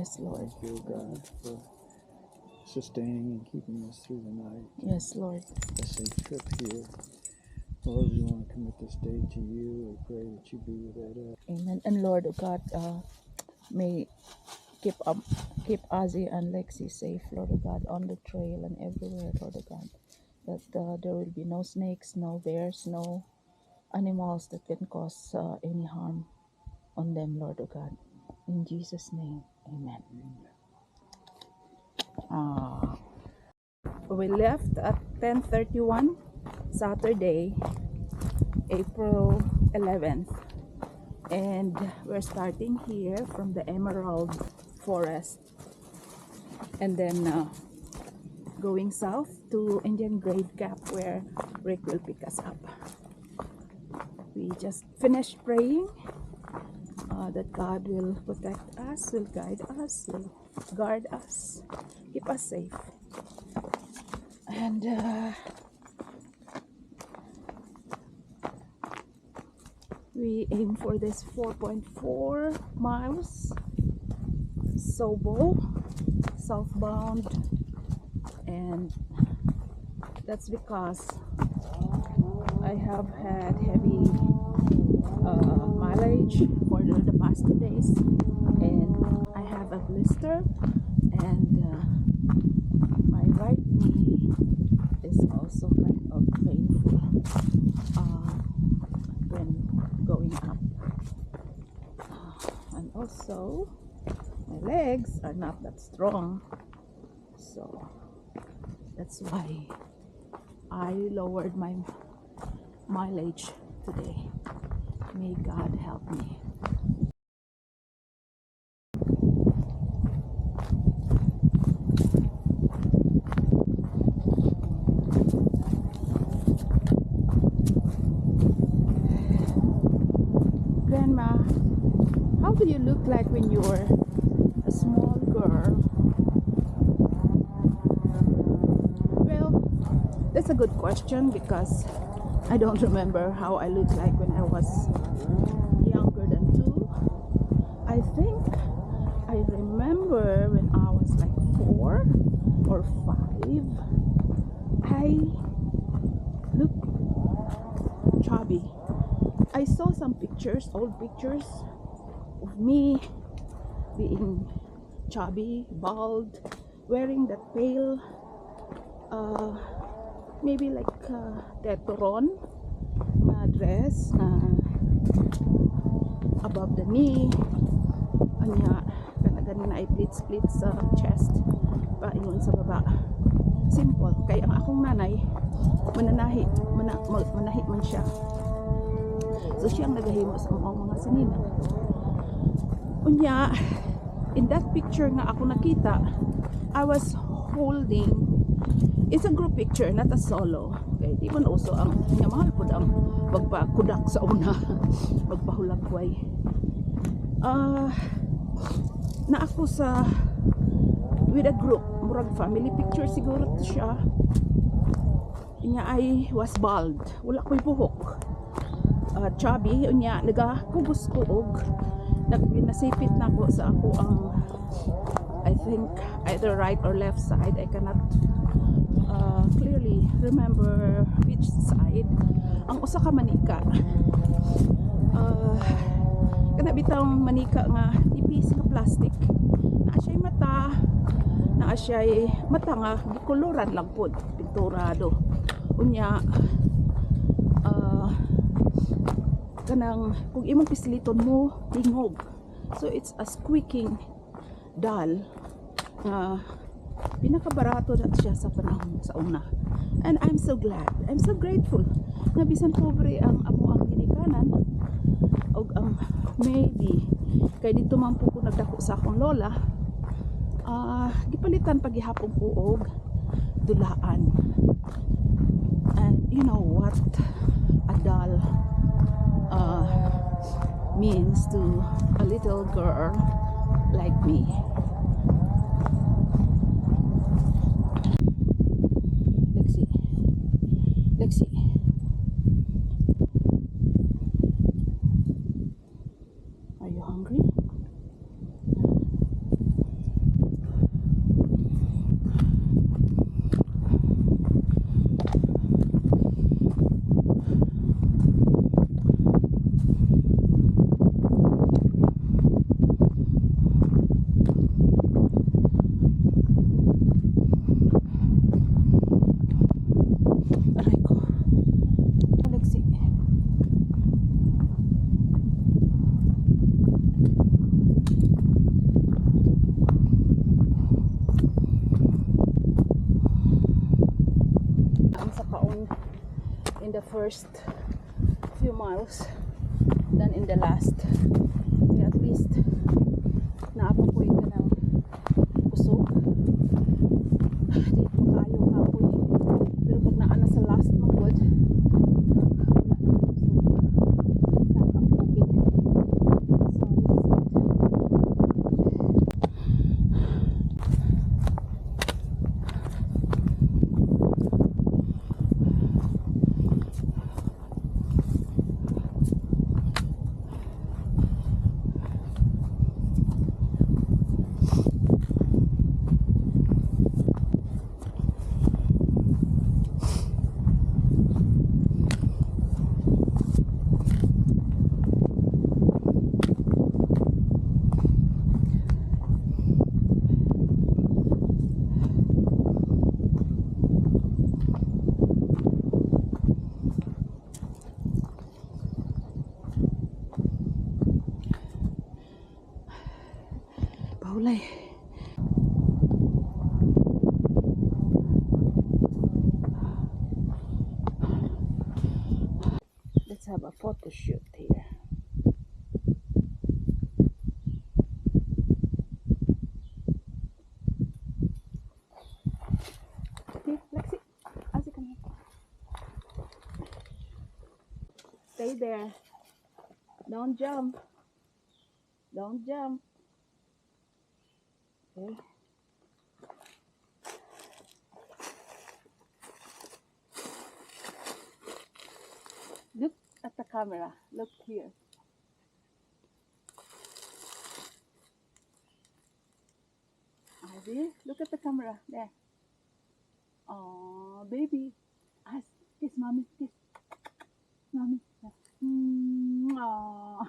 Yes, Lord. Thank you, God, for sustaining and keeping us through the night. Yes, Lord. A safe trip here. Lord, we want to commit this day to you. We pray that you be with Elev. Amen. And Lord, oh God, may keep Ozzy and Lexi safe, Lord oh God, on the trail and everywhere, Lord oh God. That there will be no snakes, no bears, no animals that can cause any harm on them, Lord oh God. In Jesus' name, amen. We left at 10:31 Saturday, April 11th. And we're starting here from the Emerald Forest. And then going south to Indian Grade Gap where Rick will pick us up. We just finished praying that God will protect us, will guide us, will guard us, keep us safe. And we aim for this 4.4 miles Sobo southbound, and that's because I have had heavy mileage for the past 2 days, and I have a blister, and my right knee is also kind of painful when going up, and also my legs are not that strong, so that's why I lowered my mileage today. May God help me. Grandma, how do you look like when you were a small girl? Well, that's a good question because I don't remember how I looked like when I was younger than 2. I think I remember when I was like 4 or 5, I looked chubby. I saw some pictures, old pictures of me being chubby, bald, wearing that pale maybe like teturon na dress na above the knee, anya kanagani na i-split sa chest paingon sa baba, simple. Kaya ang akong nanay manahi man siya, so siyang nagahimo sa mga sinina. Unya, in that picture nga ako nakita, I was holding, it's a group picture, not a solo. Okay, di man uso ang mahal po ang magpakudak sa una, magpahulakway. Na ako sa with a group, murag family picture siguro siya. Inya I was bald, wala ko'y buhok, chubby. Unya nagakubos ko og nasipit na ko sa ako ang, I think either right or left side. I cannot clearly remember which side. Ang usa ka manika, kana bitang manika nga ipis nga plastic, naa siya'y mata, naa siya'y mata nga gikoloran lang pod, pinturado. Unya kanang kung imong pisliton mo tingog, so it's a squeaking doll. Pinakabarato na siya sa panahon sa una, and I'm so glad, I'm so grateful na bisan pobre ang amo ang ginikanan og ang maybe kay dito man po ko nagdako sa akong lola, gipalitan paghihapon ko og dulaan. And you know what a doll means to a little girl like me. Lexi, are you hungry? in the first few miles than in the last. Kaya at least naapapoy ka ng usok. Di pa kayo kapoy. Pero pag naana sa last magod, wala na usok. Saka bukid. Paulay. Let's have a photo shoot here. Okay, Lexi. Asi, come here. Stay there. Don't jump. Don't jump. Okay. Look at the camera. Look here. Ivy, look at the camera. There. Oh, baby. Kiss mommy. Kiss mommy. Oh,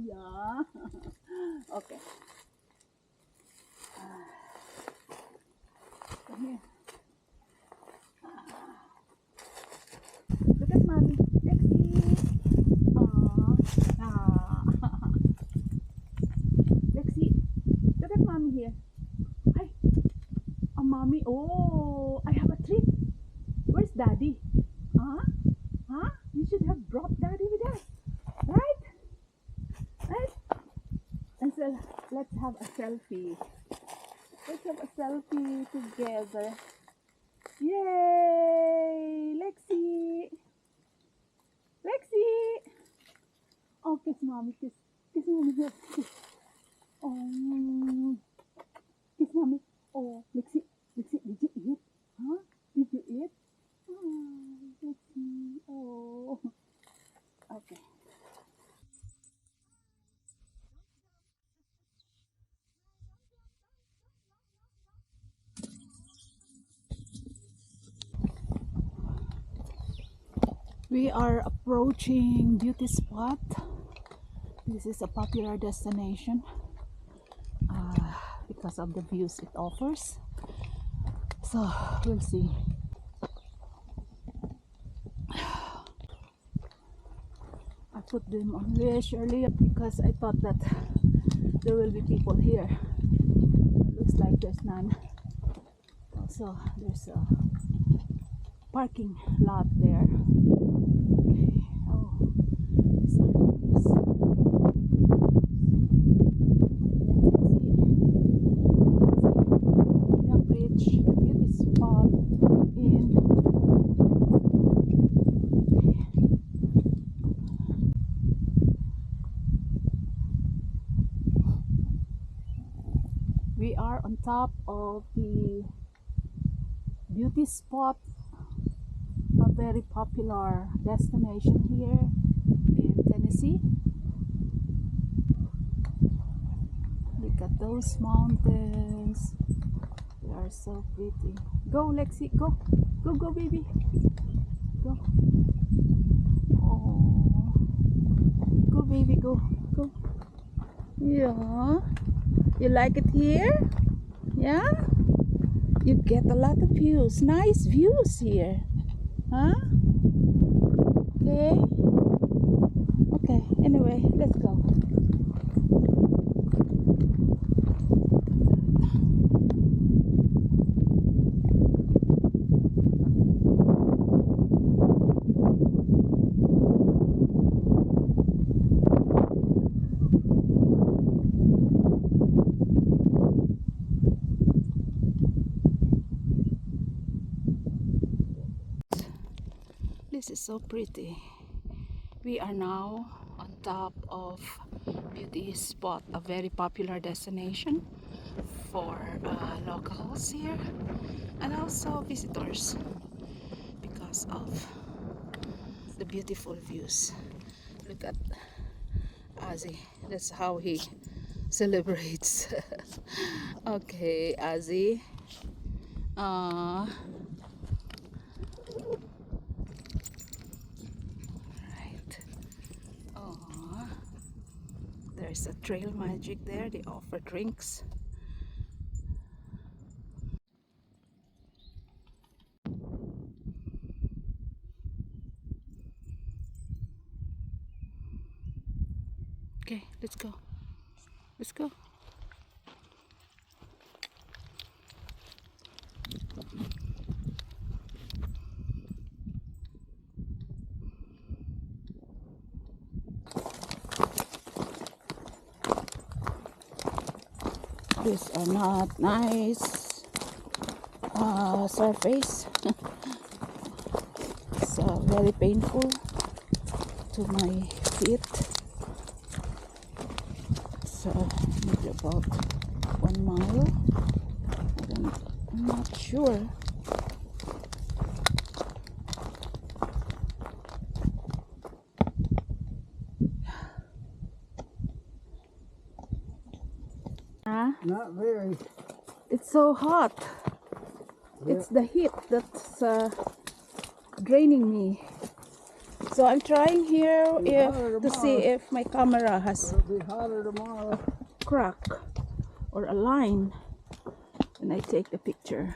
yeah. Okay. Come here. Look at mommy. Lexi. Lexi, look at mommy here. Hi. Mommy. Oh, I have a treat. Where's daddy? Huh? You should have brought daddy with us. Right? And so let's have a selfie. Let's have a selfie together. Yay! Lexi! Oh, kiss mommy, kiss mommy here. Kiss. Oh, kiss mommy. Oh, Lexi, did you eat? Huh? Did you eat? Oh, Lexi. Oh. Okay. We are approaching beauty spot. This is a popular destination because of the views it offers. So we'll see. I put them on leash earlier because I thought that there will be people here. It looks like there's none. Also, there's a parking lot there. Okay. Oh, these are those. Yeah, bridge, the beauty spot in. We are on top of the beauty spot, a very popular destination here in Tennessee. Look at those mountains. They are so pretty. Go, Lexi, go. Go, baby. Go. Oh. Go, baby, go. Yeah. You like it here? Yeah? You get a lot of views. Nice views here. Huh? Okay. Okay, anyway, let's go. This is so pretty. We are now on top of beauty spot, a very popular destination for locals here and also visitors because of the beautiful views. Look at Ozzy. That's how he celebrates. Okay, Ozzy. Right. There's a trail magic there. They offer drinks. Okay, let's go. Let's go. These are not nice surface. It's very painful to my feet. It's maybe about 1 mile. I'm not sure. Not very. It's so hot. Yeah. It's the heat that's draining me. So I'm trying here to see if my camera has It'll be hotter tomorrow. a crack or a line when I take the picture.